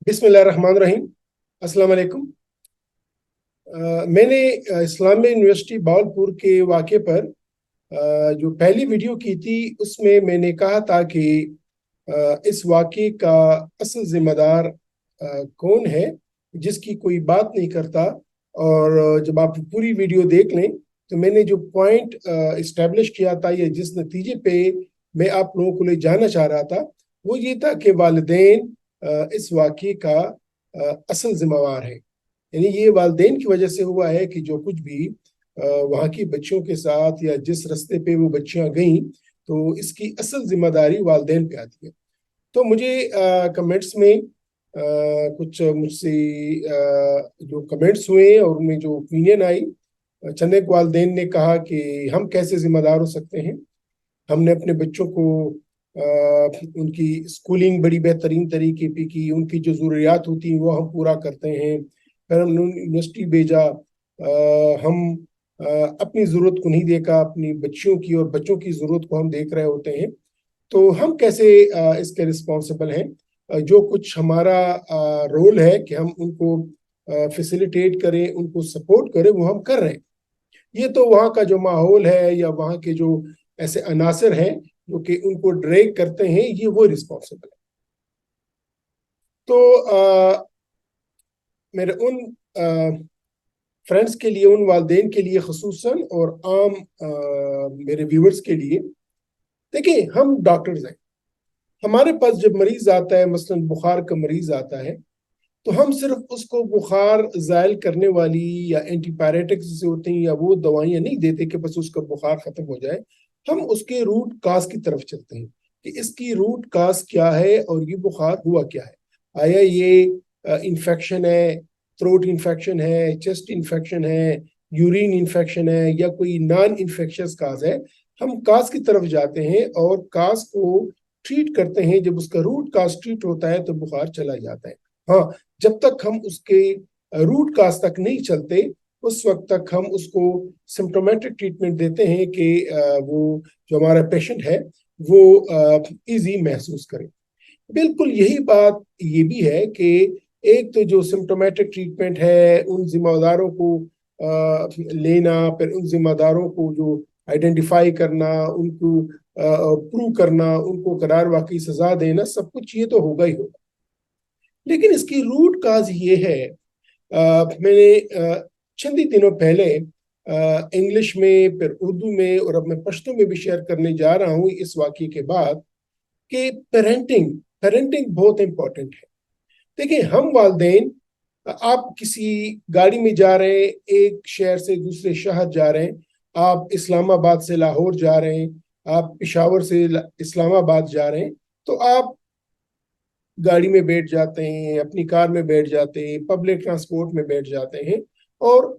बिस्मिल्लाहिर्रहमानिर्रहीम। अस्सलाम वालेकुम। मैंने इस्लामिया यूनिवर्सिटी बावलपुर के वाक़े पर जो पहली वीडियो की थी उसमें मैंने कहा था कि इस वाक़े का असल जिम्मेदार कौन है जिसकी कोई बात नहीं करता। और जब आप पूरी वीडियो देख लें तो मैंने जो पॉइंट इस्टेब्लिश किया था या जिस नतीजे पे मैं आप लोगों को ले जाना चाह रहा था वो ये था कि वालिदैन इस वाक़े का असल जिम्मेवार है। यानी ये वालिदैन की वजह से हुआ है कि जो कुछ भी वहाँ की बच्चियों के साथ या जिस रास्ते पे वो बच्चियां गईं तो इसकी असल जिम्मेदारी वालिदैन पे आती है। तो मुझे कमेंट्स में कुछ मुझसे जो कमेंट्स हुए और उनमें जो ओपिनियन आई, चंद एक वालिदैन ने कहा कि हम कैसे जिम्मेदार हो सकते हैं। हमने अपने बच्चों को उनकी स्कूलिंग बड़ी बेहतरीन तरीके पे की, उनकी जो ज़रूरियात होती हैं वो हम पूरा करते हैं। फिर हमने यूनिवर्सिटी भेजा, हम अपनी ज़रूरत को नहीं देखा, अपनी बच्चियों की और बच्चों की ज़रूरत को हम देख रहे होते हैं। तो हम कैसे इसके रिस्पॉन्सिबल हैं। जो कुछ हमारा रोल है कि हम उनको फैसिलिटेट करें, उनको सपोर्ट करें, वो हम कर रहे हैं। ये तो वहाँ का जो माहौल है या वहाँ के जो ऐसे अनासर हैं जो कि उनको ड्रैग करते हैं, ये वो रिस्पॉन्सिबल है। तो मेरे उन फ्रेंड्स के लिए, उन वालदेन के लिए खसूसन और आम मेरे व्यूवर्स के लिए, देखिए हम डॉक्टर्स हैं। हमारे पास जब मरीज आता है, मसलन बुखार का मरीज आता है, तो हम सिर्फ उसको बुखार जायल करने वाली या एंटीपायरेटिक्स जैसे होते हैं या वो दवाइयां नहीं देते कि बस उसका बुखार खत्म हो जाए। हम उसके रूट काज की तरफ चलते हैं कि इसकी रूट काज क्या है और ये बुखार हुआ क्या है। आया ये इन्फेक्शन है, थ्रोट इन्फेक्शन है, चेस्ट इन्फेक्शन है, यूरिन इन्फेक्शन है, या कोई नॉन इन्फेक्शियस काज है। हम काज की तरफ जाते हैं और काज को ट्रीट करते हैं। जब उसका रूट काज ट्रीट होता है तो बुखार चला जाता है। हाँ, जब तक हम उसके रूट काज तक नहीं चलते उस वक्त तक हम उसको सिम्टोमेटिक ट्रीटमेंट देते हैं कि वो जो हमारा पेशेंट है वो इजी महसूस करे। बिल्कुल यही बात ये भी है कि एक तो जो सिम्टोमेटिक ट्रीटमेंट है उन जिम्मेदारों को लेना, फिर उन जिम्मेदारों को जो आइडेंटिफाई करना, उनको प्रूव करना, उनको करार वाकई सजा देना, सब कुछ ये तो होगा ही होगा। लेकिन इसकी रूट काज ये है, मैंने चंद ही दिनों पहले इंग्लिश में, फिर उर्दू में और अब मैं पश्तो में भी शेयर करने जा रहा हूँ इस वाक़े के बाद कि पेरेंटिंग पेरेंटिंग बहुत इंपॉर्टेंट है। देखिए हम वालदेन, आप किसी गाड़ी में जा रहे हैं, एक शहर से दूसरे शहर जा रहे हैं, आप इस्लामाबाद से लाहौर जा रहे हैं, आप पेशावर से इस्लामाबाद जा रहे हैं, तो आप गाड़ी में बैठ जाते हैं, अपनी कार में बैठ जाते हैं, पब्लिक ट्रांसपोर्ट में बैठ जाते हैं और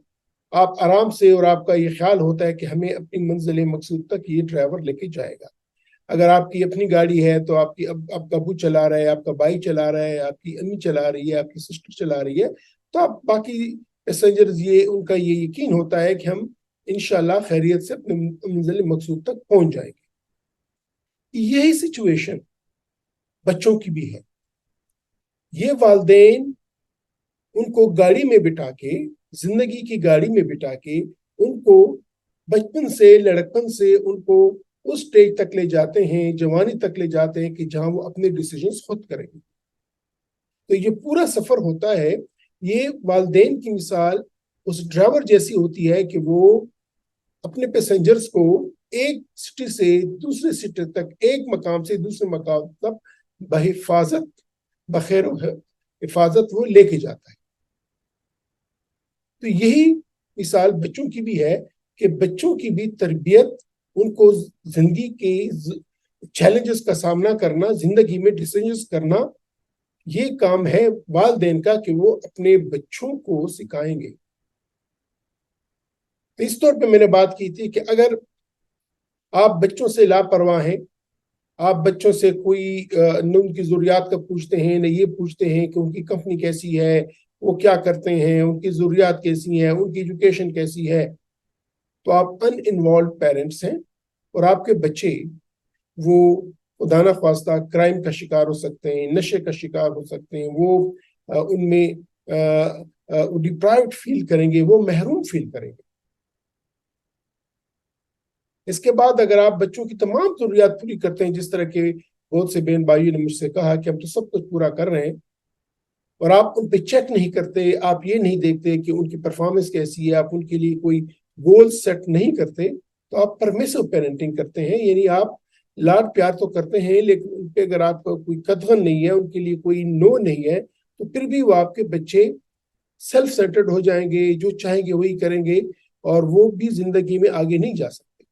आप आराम से, और आपका ये ख्याल होता है कि हमें अपनी मंजिल मकसूद तक ये ड्राइवर लेके जाएगा। अगर आपकी अपनी गाड़ी है तो आपकी आपका अबू चला रहा है, आपका भाई चला रहा है, आपकी अम्मी चला रही है, आपकी सिस्टर चला रही है, तो आप बाकी पैसेंजर्स, ये उनका ये यकीन होता है कि हम इंशाल्लाह खैरियत से अपने मंजिल मकसूद तक पहुंच जाएंगे। यही सिचुएशन बच्चों की भी है। ये वालदेन उनको गाड़ी में बिठा के, जिंदगी की गाड़ी में बिठा के, उनको बचपन से, लड़कपन से उनको उस स्टेज तक ले जाते हैं, जवानी तक ले जाते हैं कि जहां वो अपने डिसीजंस खुद करेंगे। तो ये पूरा सफर होता है। ये वालदेन की मिसाल उस ड्राइवर जैसी होती है कि वो अपने पैसेंजर्स को एक सिटी से दूसरे सिटी तक, एक मकाम से दूसरे मकाम तक बहिफाजत, बखैर हिफाजत वो लेके जाता है। तो यही मिसाल बच्चों की भी है कि बच्चों की भी तरबियत, उनको जिंदगी के चैलेंजेस का सामना करना, जिंदगी में डिसीजंस करना, ये काम है वालदेन का कि वो अपने बच्चों को सिखाएंगे। तो इस तौर पे मैंने बात की थी कि अगर आप बच्चों से लापरवाह हैं, आप बच्चों से कोई न उनकी जरूरियात का पूछते हैं, न ये पूछते हैं कि उनकी कंपनी कैसी है, वो क्या करते हैं, उनकी जरूरियात कैसी हैं, उनकी एजुकेशन कैसी है, तो आप अन इन्वॉल्व पेरेंट्स हैं। और आपके बच्चे वो खुदा ना ख्वास्ता क्राइम का शिकार हो सकते हैं, नशे का शिकार हो सकते हैं, वो उनमें डिप्राइव्ड फील करेंगे, वो महरूम फील करेंगे। इसके बाद अगर आप बच्चों की तमाम जरूरियात पूरी करते हैं, जिस तरह के बहुत से बहन भाइयों ने मुझसे कहा कि हम तो सब कुछ पूरा कर रहे हैं, और आप उन पे चेक नहीं करते, आप ये नहीं देखते कि उनकी परफॉर्मेंस कैसी है, आप उनके लिए कोई गोल सेट नहीं करते, तो आप परमिसिव पेरेंटिंग करते हैं। यानी आप लाड प्यार तो करते हैं, लेकिन उन पे अगर आपका कोई कदगन नहीं है, उनके लिए कोई नो नहीं है, तो फिर भी वो आपके बच्चे सेल्फ सेंटर्ड हो जाएंगे, जो चाहेंगे वही करेंगे, और वो भी जिंदगी में आगे नहीं जा सकते।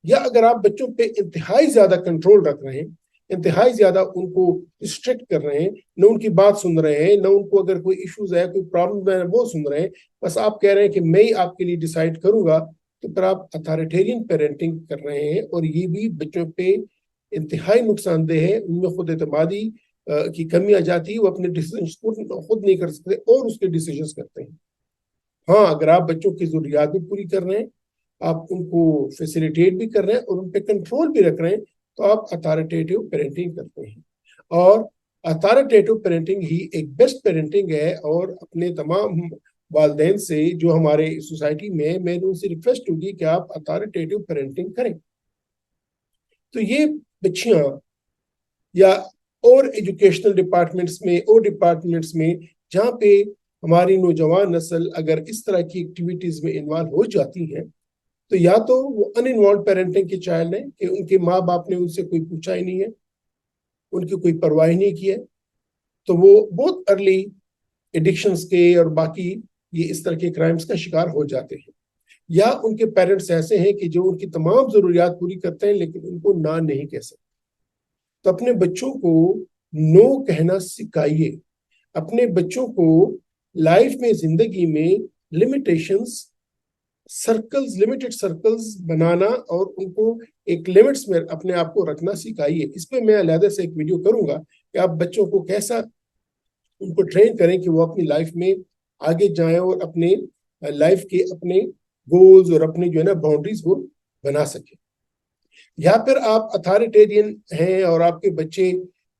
या अगर आप बच्चों पे इंतहाई ज्यादा कंट्रोल रख रहे हैं, इंतहाई ज्यादा उनको रिस्ट्रिक्ट कर रहे हैं, न उनकी बात सुन रहे हैं, न उनको अगर कोई इश्यूज है, कोई प्रॉब्लम है, वो सुन रहे हैं, बस आप कह रहे हैं कि मैं ही आपके लिए डिसाइड करूंगा, तो फिर आप अथॉरिटेरियन पेरेंटिंग कर रहे हैं, और ये भी बच्चों पे इंतहाई नुकसानदेह है। उनमें खुद एतमादी की कमी आ जाती है, वो अपने डिसीजन खुद नहीं कर सकते और उसके डिसीजन करते हैं। हाँ, अगर आप बच्चों की जरूरियात भी पूरी कर रहे हैं, आप उनको फैसिलिटेट भी कर रहे हैं और उन पे कंट्रोल भी रख रहे हैं, तो आप अथॉरिटेटिव पेरेंटिंग करते हैं। और अथॉरिटेटिव पेरेंटिंग ही एक बेस्ट पेरेंटिंग है। और अपने तमाम वालदेन से जो हमारे सोसाइटी में, मैं उनसे रिक्वेस्ट होगी कि आप अथॉरिटेटिव पेरेंटिंग करें। तो ये बच्चियां या और एजुकेशनल डिपार्टमेंट्स में और डिपार्टमेंट्स में जहाँ पे हमारी नौजवान नस्ल अगर इस तरह की एक्टिविटीज में इन्वॉल्व हो जाती हैं, तो या तो वो अनइन्वॉल्व पेरेंटिंग के चाइल्ड हैं कि उनके माँ बाप ने उनसे कोई पूछा ही नहीं है, उनकी कोई परवाह नहीं की है, तो वो बहुत अर्ली एडिक्शंस के और बाकी ये इस तरह के क्राइम्स का शिकार हो जाते हैं। या उनके पेरेंट्स ऐसे हैं कि जो उनकी तमाम जरूरियात पूरी करते हैं, लेकिन उनको ना नहीं कह सकते। तो अपने बच्चों को नो कहना सिखाइए। अपने बच्चों को लाइफ में, जिंदगी में लिमिटेशंस, सर्कल्स, लिमिटेड सर्कल्स बनाना और उनको एक लिमिट्स में अपने आप को रखना सिखाइए। इस पे मैं अलहदा से एक वीडियो करूंगा कि आप बच्चों को कैसा उनको ट्रेन करें कि वो अपनी लाइफ में आगे जाएं और अपने लाइफ के अपने गोल्स और अपने जो है ना बाउंड्रीज को बना सके। या फिर आप अथॉरिटेरियन हैं और आपके बच्चे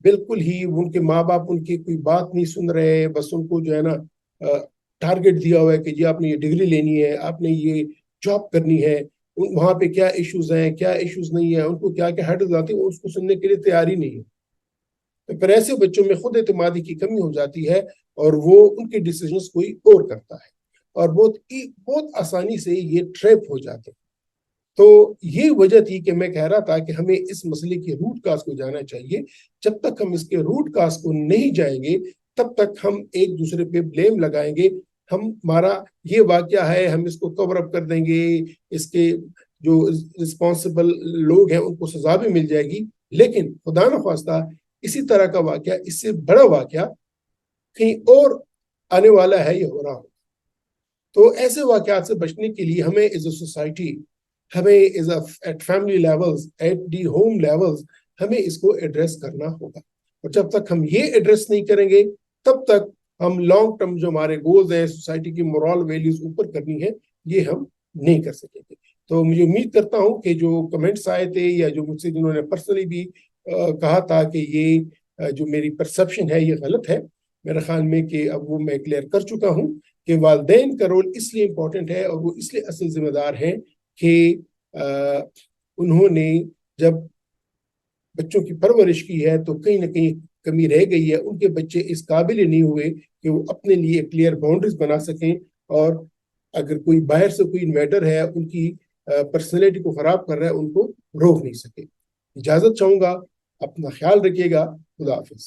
बिल्कुल ही, उनके माँ बाप उनकी कोई बात नहीं सुन रहे हैं, बस उनको जो है ना टारगेट दिया हुआ है कि जी आपने ये डिग्री लेनी है, आपने ये जॉब करनी है, वहां पे क्या इश्यूज हैं, क्या इश्यूज नहीं है, उनको क्या क्या हर्डल्स आती है, उसको सुनने के लिए तैयार ही नहीं है। तो फिर ऐसे बच्चों में खुद एतमादी की कमी हो जाती है और वो उनके डिसीजंस कोई और करता है, और बहुत आसानी से ये ट्रैप हो जाते हैं। तो ये वजह थी कि मैं कह रहा था कि हमें इस मसले के रूट काज को जाना चाहिए। जब तक हम इसके रूट काज को नहीं जाएंगे, तब तक हम एक दूसरे पे ब्लेम लगाएंगे। हमारा ये वाकया है, हम इसको कवर अप कर देंगे, इसके जो रिस्पॉन्सिबल लोग हैं उनको सजा भी मिल जाएगी, लेकिन खुदा न खास्ता इसी तरह का वाकया, इससे बड़ा वाकया कहीं और आने वाला है, ये हो रहा हो। तो ऐसे वाकयात से बचने के लिए हमें एज अ सोसाइटी, हमें as at family levels, at the home levels, हमें इसको एड्रेस करना होगा। और जब तक हम ये एड्रेस नहीं करेंगे, तब तक हम लॉन्ग टर्म जो हमारे गोल्स हैं, सोसाइटी की मोरल वैल्यूज ऊपर करनी है, ये हम नहीं कर सकेंगे। तो मुझे उम्मीद करता हूँ कि जो कमेंट्स आए थे या जो मुझसे जिन्होंने पर्सनली भी कहा था कि ये जो मेरी परसेप्शन है ये गलत है, मेरे ख्याल में कि अब वो मैं क्लियर कर चुका हूँ कि वालिदैन का रोल इसलिए इम्पोर्टेंट है और वो इसलिए असल जिम्मेदार हैं कि उन्होंने जब बच्चों की परवरिश की है तो कहीं ना कहीं कमी रह गई है। उनके बच्चे इस काबिल नहीं हुए कि वो अपने लिए क्लियर बाउंड्रीज बना सकें, और अगर कोई बाहर से कोई इन्वेडर है उनकी पर्सनैलिटी को खराब कर रहा है, उनको रोक नहीं सके। इजाजत चाहूंगा, अपना ख्याल रखिएगा। खुदा हाफिज।